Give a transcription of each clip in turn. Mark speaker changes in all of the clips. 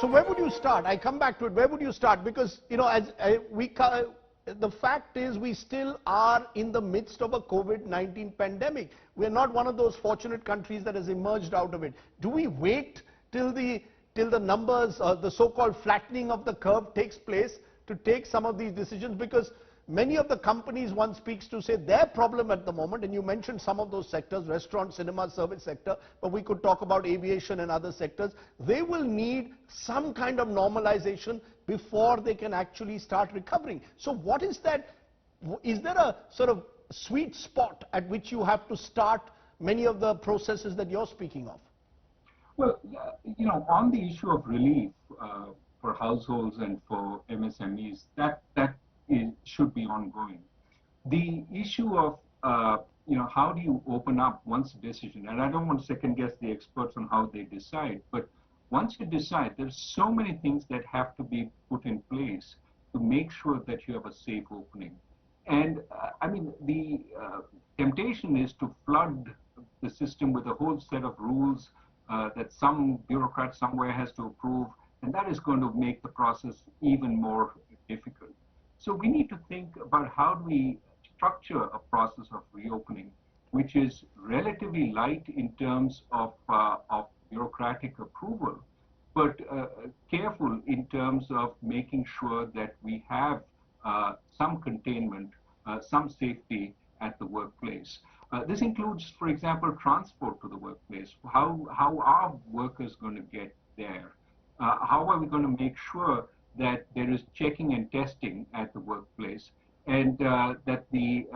Speaker 1: So where would you start? I come back to it. Where would you start? Because, you know, the fact is we still are in the midst of a COVID-19 pandemic. We're not one of those fortunate countries that has emerged out of it. Do we wait till the numbers, the so-called flattening of the curve takes place to take some of these decisions? Because many of the companies one speaks to say their problem at the moment, and you mentioned some of those sectors, restaurant, cinema, service sector, but we could talk about aviation and other sectors. They will need some kind of normalization before they can actually start recovering. So what is that? Is there a sort of sweet spot at which you have to start many of the processes that you're speaking of?
Speaker 2: Well, you know, on the issue of relief for households and for MSMEs, that should be ongoing. The issue of you know, how do you open up once a decision, and I don't want to second guess the experts on how they decide, but once you decide, there's so many things that have to be put in place to make sure that you have a safe opening. And I mean, the temptation is to flood the system with a whole set of rules that some bureaucrat somewhere has to approve, and that is going to make the process even more difficult. So we need to think about how do we structure a process of reopening, which is relatively light in terms of bureaucratic approval, but careful in terms of making sure that we have some containment, some safety at the workplace. This includes, for example, transport to the workplace. How are workers going to get there? How are we going to make sure that there is checking and testing at the workplace, and that the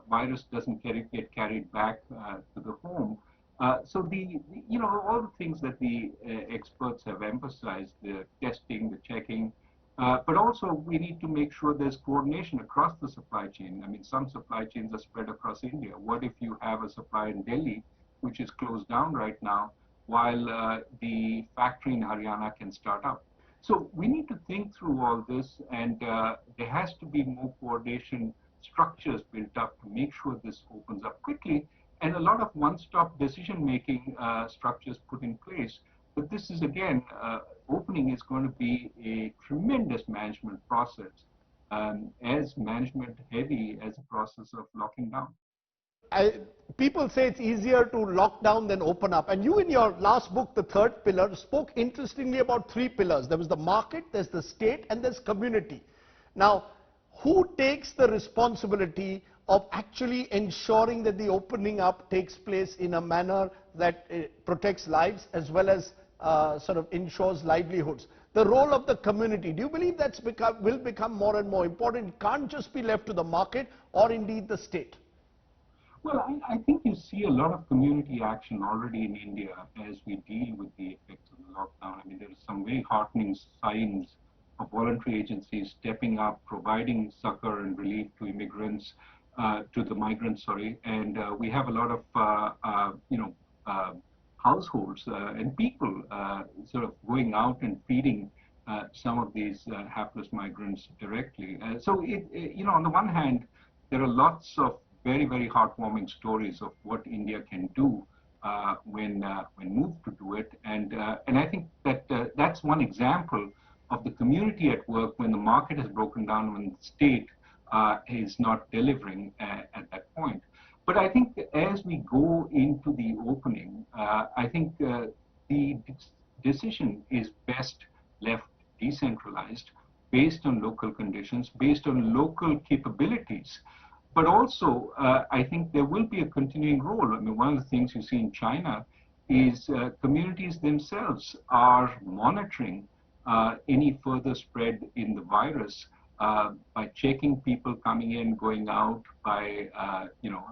Speaker 2: virus doesn't get carried back to the home? So you know, all the things that the experts have emphasized, the testing, the checking, but also we need to make sure there's coordination across the supply chain. I mean, some supply chains are spread across India. What if you have a supply in Delhi, which is closed down right now, while the factory in Haryana can start up? So we need to think through all this, and there has to be more coordination structures built up to make sure this opens up quickly, and a lot of one-stop decision-making structures put in place. But this is, again, opening is going to be a tremendous management process, as management heavy as a process of locking down.
Speaker 1: People say it's easier to lock down than open up. And you, in your last book, The Third Pillar, spoke interestingly about three pillars. There was the market, there's the state, and there's community. Now, who takes the responsibility of actually ensuring that the opening up takes place in a manner that protects lives as well as sort of ensures livelihoods? The role of the community, do you believe that will become more and more important? It can't just be left to the market or indeed the state.
Speaker 2: Well, I think you see a lot of community action already in India as we deal with the effects of the lockdown. I mean, there are some very heartening signs of voluntary agencies stepping up, providing succor and relief to immigrants, to the migrants, and we have a lot of, you know, households and people sort of going out and feeding some of these hapless migrants directly. So, you know, on the one hand, there are lots of very, very heartwarming stories of what India can do when moved to do it, and I think that that's one example of the community at work when the market has broken down, when the state is not delivering at that point. But I think as we go into the opening, I think the decision is best left decentralized, based on local conditions, based on local capabilities. But also, I think there will be a continuing role. I mean, one of the things you see in China is communities themselves are monitoring any further spread in the virus by checking people coming in, going out, by you know,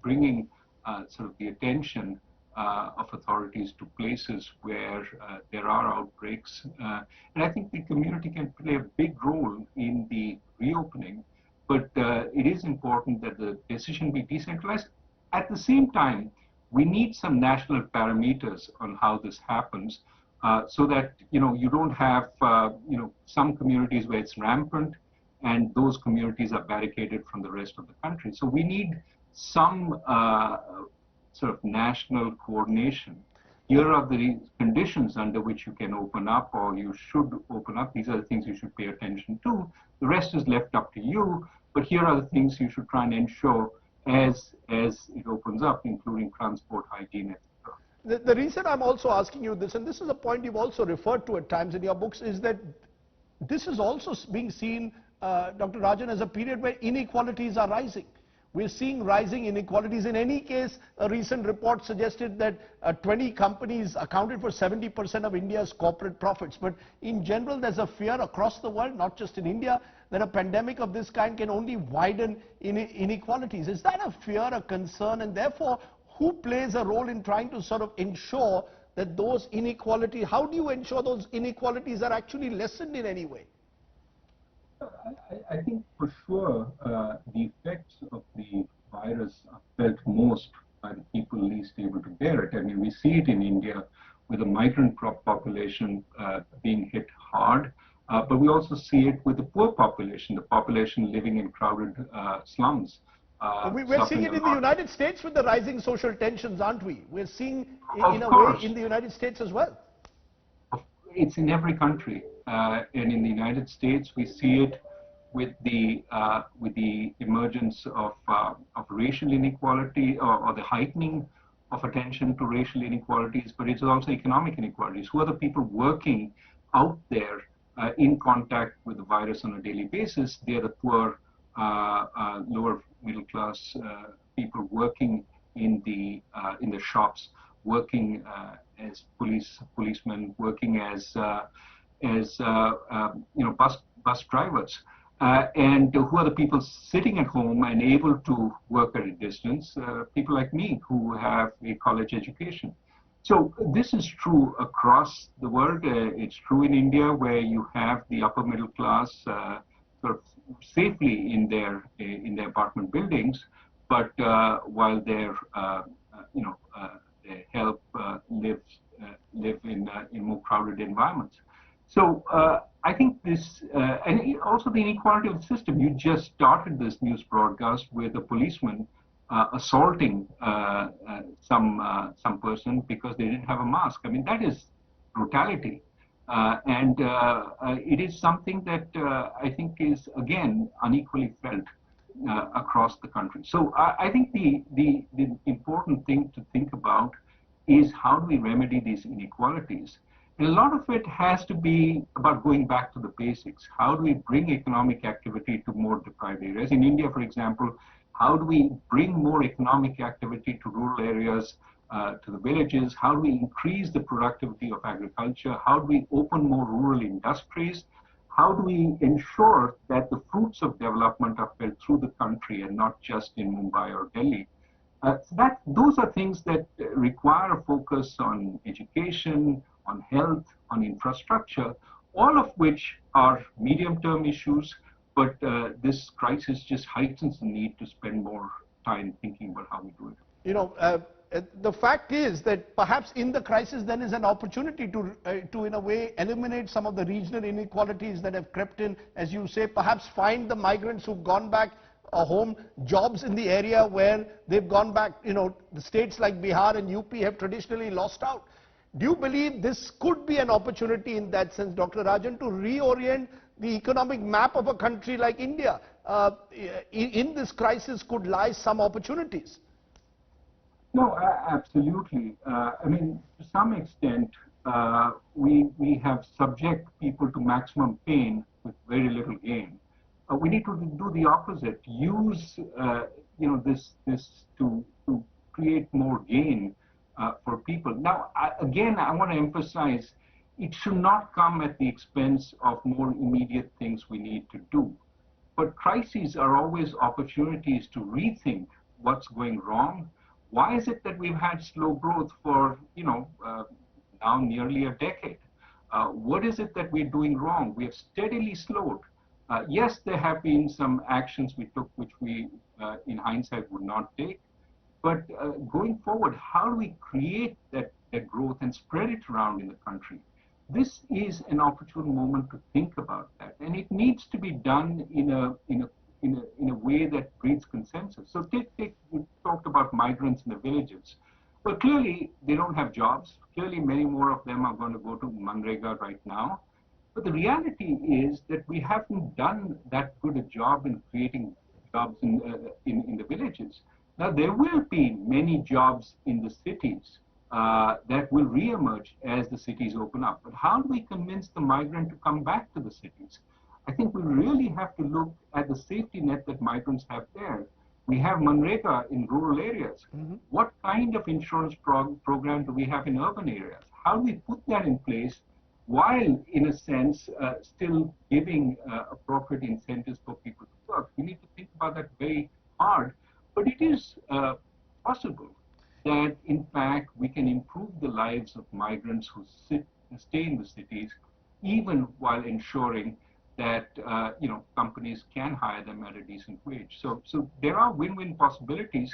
Speaker 2: bringing sort of the attention of authorities to places where there are outbreaks. And I think the community can play a big role in the reopening. But it is important that the decision be decentralized. At the same time, we need some national parameters on how this happens, so that, you know, you don't have you know, some communities where it's rampant and those communities are barricaded from the rest of the country. So we need some sort of national coordination here are the conditions under which you can open up or you should open up. These are the things you should pay attention to. The rest is left up to you, but here are the things you should try and ensure as it opens up, including transport, hygiene, etc.
Speaker 1: The reason I'm also asking you this, and this is a point you've also referred to at times in your books, is that this is also being seen, Dr. Rajan, as a period where inequalities are rising. We're seeing rising inequalities. In any case, a recent report suggested that 20 companies accounted for 70% of India's corporate profits. But in general, there's a fear across the world, not just in India, that a pandemic of this kind can only widen inequalities. Is that a fear, a concern, and therefore, who plays a role in trying to sort of ensure that those inequalities, how do you ensure those inequalities are actually lessened in any way?
Speaker 2: I think for sure the effects of the virus are felt most by the people least able to bear it. I mean, we see it in India with the migrant population being hit hard, but we also see it with the poor population, the population living in crowded slums.
Speaker 1: We're seeing it in the United States with the rising social tensions, aren't we? We're seeing in a way in the United States as well.
Speaker 2: It's in every country, and in the United States we see it with the emergence of racial inequality or the heightening of attention to racial inequalities, but it's also economic inequalities. Who are the people working out there in contact with the virus on a daily basis? They are the poor, lower middle class people working in the shops, working as policemen, working as bus drivers, and who are the people sitting at home and able to work at a distance? People like me who have a college education. So this is true across the world. It's true in India, where you have the upper middle class sort of safely in their apartment buildings, but while their help live in more crowded environments. So I think this, and also the inequality of the system. You just started this news broadcast with a policeman assaulting some person because they didn't have a mask. I mean, that is brutality, and it is something that I think is again unequally felt across the country. So I think the important thing to think about is how do we remedy these inequalities? And a lot of it has to be about going back to the basics. How do we bring economic activity to more deprived areas? In India, for example, how do we bring more economic activity to rural areas, to the villages? How do we increase the productivity of agriculture? How do we open more rural industries? How do we ensure that the fruits of development are felt through the country and not just in Mumbai or Delhi? Those are things that require a focus on education, on health, on infrastructure, all of which are medium-term issues, but this crisis just heightens the need to spend more time thinking about how we do it.
Speaker 1: You know, the fact is that perhaps in the crisis then is an opportunity to in a way eliminate some of the regional inequalities that have crept in, as you say, perhaps find the migrants who've gone back home jobs in the area where they've gone back. You know, the states like Bihar and UP have traditionally lost out. Do you believe this could be an opportunity in that sense, Dr. Rajan, to reorient the economic map of a country like India? In this crisis could lie some opportunities.
Speaker 2: No, absolutely. I mean, to some extent, we have subject people to maximum pain with very little gain. We need to do the opposite. Use this to create more gain for people. Now, again, I want to emphasize, it should not come at the expense of more immediate things we need to do. But crises are always opportunities to rethink what's going wrong. Why is it that we've had slow growth for, now nearly a decade? What is it that we're doing wrong? We have steadily slowed. Yes, there have been some actions we took which we, in hindsight, would not take. But going forward, how do we create that growth and spread it around in the country? This is an opportune moment to think about that, and it needs to be done in a way that breeds consensus. So we talked about migrants in the villages. Well, clearly, they don't have jobs. Clearly, many more of them are going to go to Manrega right now. But the reality is that we haven't done that good a job in creating jobs in the villages. Now, there will be many jobs in the cities that will re-emerge as the cities open up. But how do we convince the migrant to come back to the cities? I think we really have to look at the safety net that migrants have there. We have Manrega in rural areas. What kind of insurance program do we have in urban areas? How do we put that in place while, in a sense, still giving appropriate incentives for people to work? We need to think about that very hard. But it is possible that, in fact, we can improve the lives of migrants who stay in the cities, even while ensuring that companies can hire them at a decent wage. So there are win-win possibilities,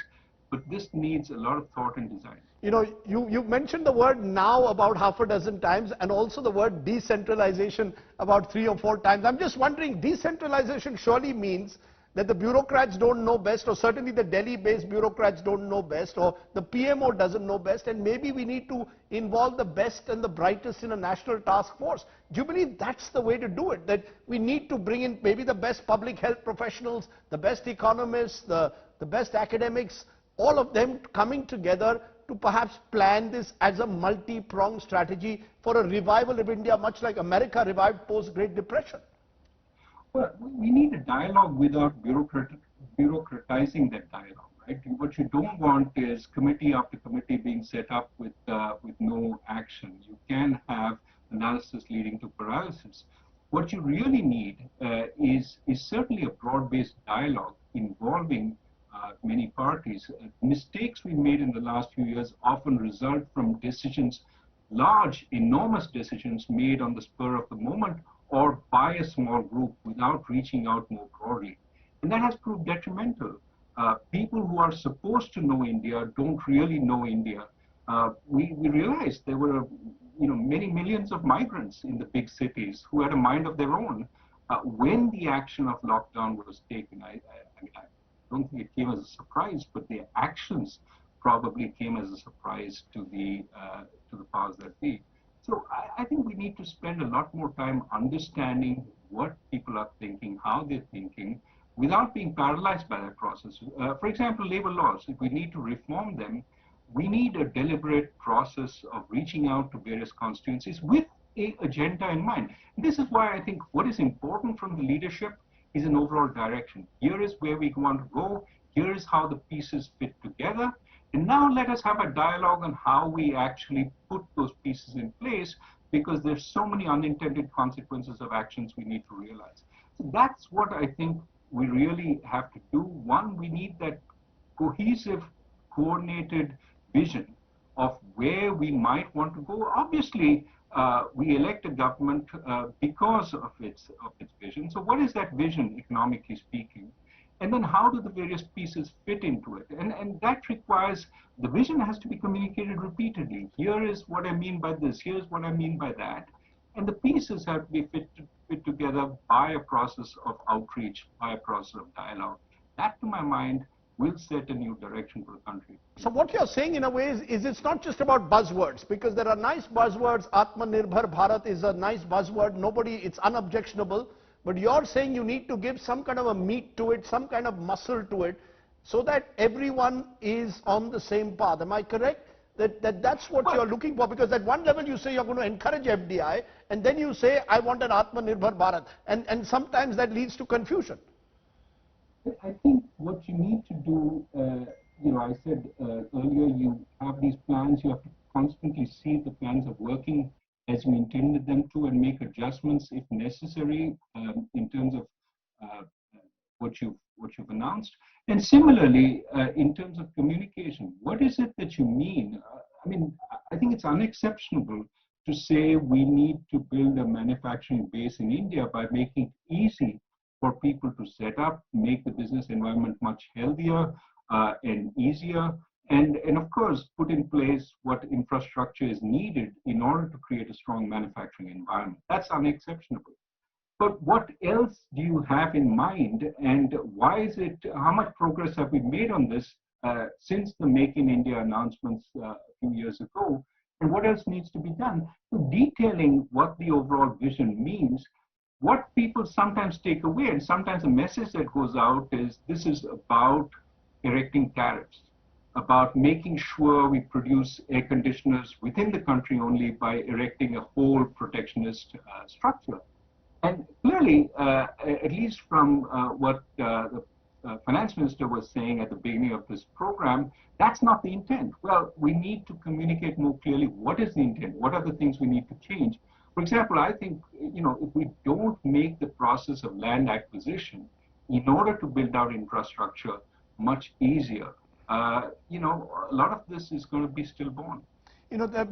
Speaker 2: but this needs a lot of thought and design.
Speaker 1: You mentioned the word now about half a dozen times, and also the word decentralization about 3 or 4 times. I'm just wondering, decentralization surely means that the bureaucrats don't know best, or certainly the Delhi-based bureaucrats don't know best, or the PMO doesn't know best, and maybe we need to involve the best and the brightest in a national task force. Do you believe that's the way to do it? That we need to bring in maybe the best public health professionals, the best economists, the best academics, all of them coming together to perhaps plan this as a multi-pronged strategy for a revival of India, much like America revived post-Great Depression?
Speaker 2: Well, we need a dialogue without bureaucratizing that dialogue, right? What you don't want is committee after committee being set up with no action. You can have analysis leading to paralysis. What you really need is certainly a broad-based dialogue involving many parties. Mistakes we made in the last few years often result from decisions, large, enormous decisions made on the spur of the moment or by a small group without reaching out more broadly. And that has proved detrimental. People who are supposed to know India don't really know India. We realized there were many millions of migrants in the big cities who had a mind of their own when the action of lockdown was taken. I don't think it came as a surprise, but their actions probably came as a surprise to the powers that be. So I think we need to spend a lot more time understanding what people are thinking, how they're thinking, without being paralyzed by that process. For example, labor laws, if we need to reform them, we need a deliberate process of reaching out to various constituencies with an agenda in mind. This is why I think what is important from the leadership is an overall direction. Here is where we want to go. Here is how the pieces fit together. And now let us have a dialogue on how we actually put those pieces in place, because there's so many unintended consequences of actions we need to realize. So that's what I think we really have to do. One, we need that cohesive, coordinated vision of where we might want to go. Obviously, we elect a government because of its vision. So what is that vision, economically speaking? And then how do the various pieces fit into it? And that requires, the vision has to be communicated repeatedly. Here is what I mean by this, here's what I mean by that. And the pieces have to be fit together by a process of outreach, by a process of dialogue. That, to my mind, will set a new direction for the country.
Speaker 1: So what you're saying in a way is it's not just about buzzwords, because there are nice buzzwords. Atmanirbhar Bharat is a nice buzzword. It's unobjectionable. But you're saying you need to give some kind of a meat to it, some kind of muscle to it, so that everyone is on the same path. Am I correct? That's what you're looking for? Because at one level you say you're going to encourage FDI, and then you say, I want an Atmanirbhar Bharat. And sometimes that leads to confusion.
Speaker 2: I think what you need to do, I said earlier, you have these plans, you have to constantly see if the plans are working as you intended them to, and make adjustments if necessary in terms of what you've announced. And similarly, in terms of communication, what is it that you mean? I think it's unexceptionable to say we need to build a manufacturing base in India by making it easy for people to set up, make the business environment much healthier and easier, and of course put in place what infrastructure is needed in order to create a strong manufacturing environment. That's unexceptionable. But what else do you have in mind, and why is it, how much progress have we made on this since the Make in India announcements a few years ago, and what else needs to be done. So detailing what the overall vision means, what people sometimes take away, and sometimes the message that goes out is this is about erecting tariffs, about making sure we produce air conditioners within the country only by erecting a whole protectionist structure. And clearly, at least from what the finance minister was saying at the beginning of this program, that's not the intent. Well, we need to communicate more clearly what is the intent, what are the things we need to change. For example, I think, if we don't make the process of land acquisition in order to build out infrastructure much easier, a lot of this is going to be stillborn.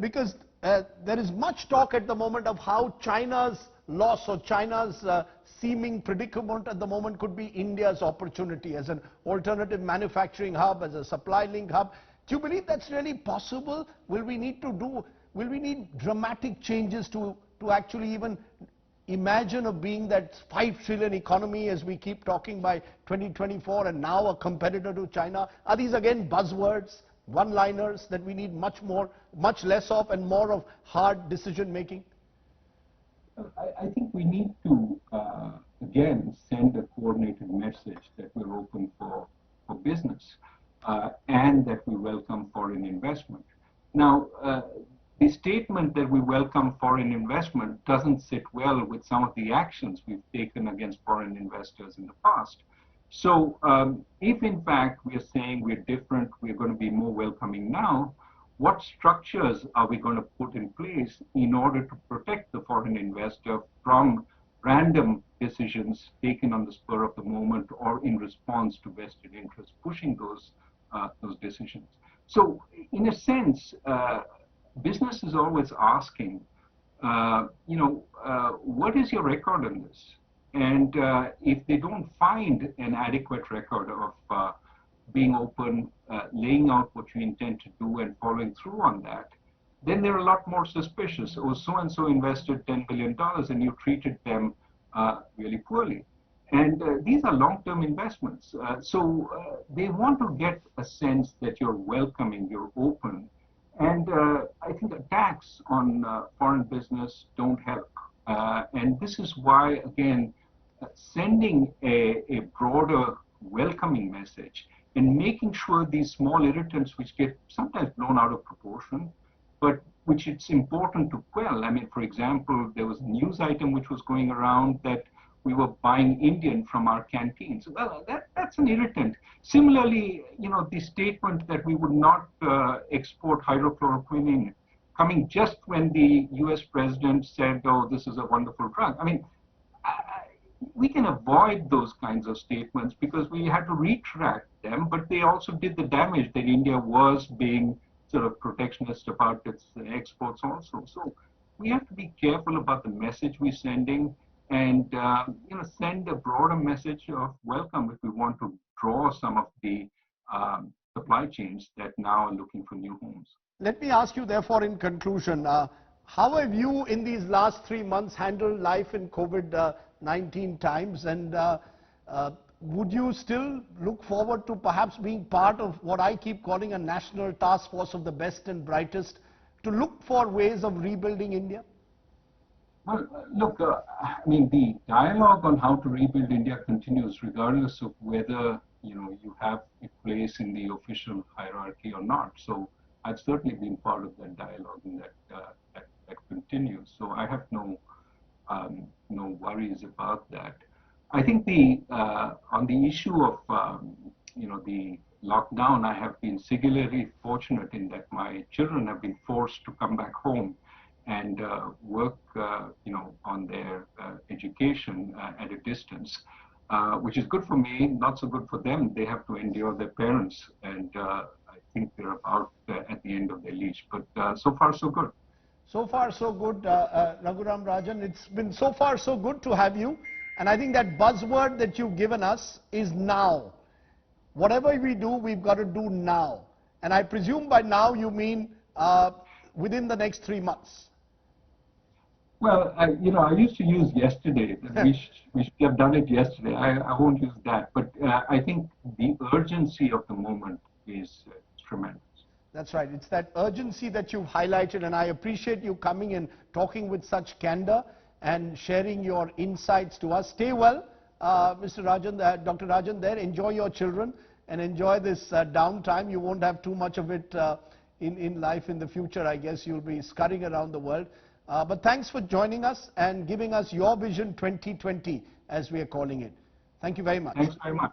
Speaker 1: Because there is much talk at the moment of how China's loss or China's seeming predicament at the moment could be India's opportunity as an alternative manufacturing hub, as a supply link hub. Do you believe that's really possible? Will we need dramatic changes to actually even imagine of being that 5 trillion economy as we keep talking by 2024 and now a competitor to China? Are these again buzzwords, one-liners that we need much less of and more of hard decision making?
Speaker 2: I think we need to, again, send a coordinated message that we're open for business and that we welcome foreign investment. Now, the statement that we welcome foreign investment doesn't sit well with some of the actions we've taken against foreign investors in the past. So if in fact we are saying we're different, we're going to be more welcoming now, what structures are we going to put in place in order to protect the foreign investor from random decisions taken on the spur of the moment or in response to vested interests pushing those decisions? So in a sense, business is always asking, what is your record on this? And if they don't find an adequate record of being open, laying out what you intend to do and following through on that, then they're a lot more suspicious. Oh, so-and-so invested $10 billion and you treated them really poorly. And these are long-term investments. So they want to get a sense that you're welcoming, you're open. And I think attacks on foreign business don't help. And this is why, again, sending a broader welcoming message and making sure these small irritants, which get sometimes blown out of proportion, but which it's important to quell. I mean, for example, there was a news item which was going around that we were buying Indian from our canteens. Well, that's an irritant. Similarly, the statement that we would not export hydrochloroquine coming just when the US president said, oh, this is a wonderful drug. I mean, we can avoid those kinds of statements because we had to retract them, but they also did the damage that India was being sort of protectionist about its exports also. So we have to be careful about the message we're sending and send a broader message of welcome if we want to draw some of the supply chains that now are looking for new homes.
Speaker 1: Let me ask you, therefore, in conclusion, how have you in these last 3 months handled life in COVID-19 times, and would you still look forward to perhaps being part of what I keep calling a national task force of the best and brightest to look for ways of rebuilding India?
Speaker 2: Well, look, I mean, the dialogue on how to rebuild India continues regardless of whether, you have a place in the official hierarchy or not. So I've certainly been part of that dialogue and that continues. So I have no worries about that. I think on the issue of, the lockdown, I have been singularly fortunate in that my children have been forced to come back home and work, on their education at a distance, which is good for me, not so good for them. They have to endure their parents, and I think they're about at the end of their leash. But so far, so good.
Speaker 1: So far, so good, Raghuram Rajan. It's been so far so good to have you. And I think that buzzword that you've given us is now. Whatever we do, we've got to do now. And I presume by now you mean within the next 3 months.
Speaker 2: Well, I used to use yesterday. We should have done it yesterday. I won't use that. But I think the urgency of the moment is tremendous.
Speaker 1: That's right. It's that urgency that you've highlighted, and I appreciate you coming and talking with such candor and sharing your insights to us. Stay well, Mr. Rajan, Dr. Rajan there. Enjoy your children and enjoy this downtime. You won't have too much of it in life in the future. I guess you'll be scurrying around the world. But thanks for joining us and giving us your Vision 2020, as we are calling it. Thank you very much.
Speaker 2: Thanks very much.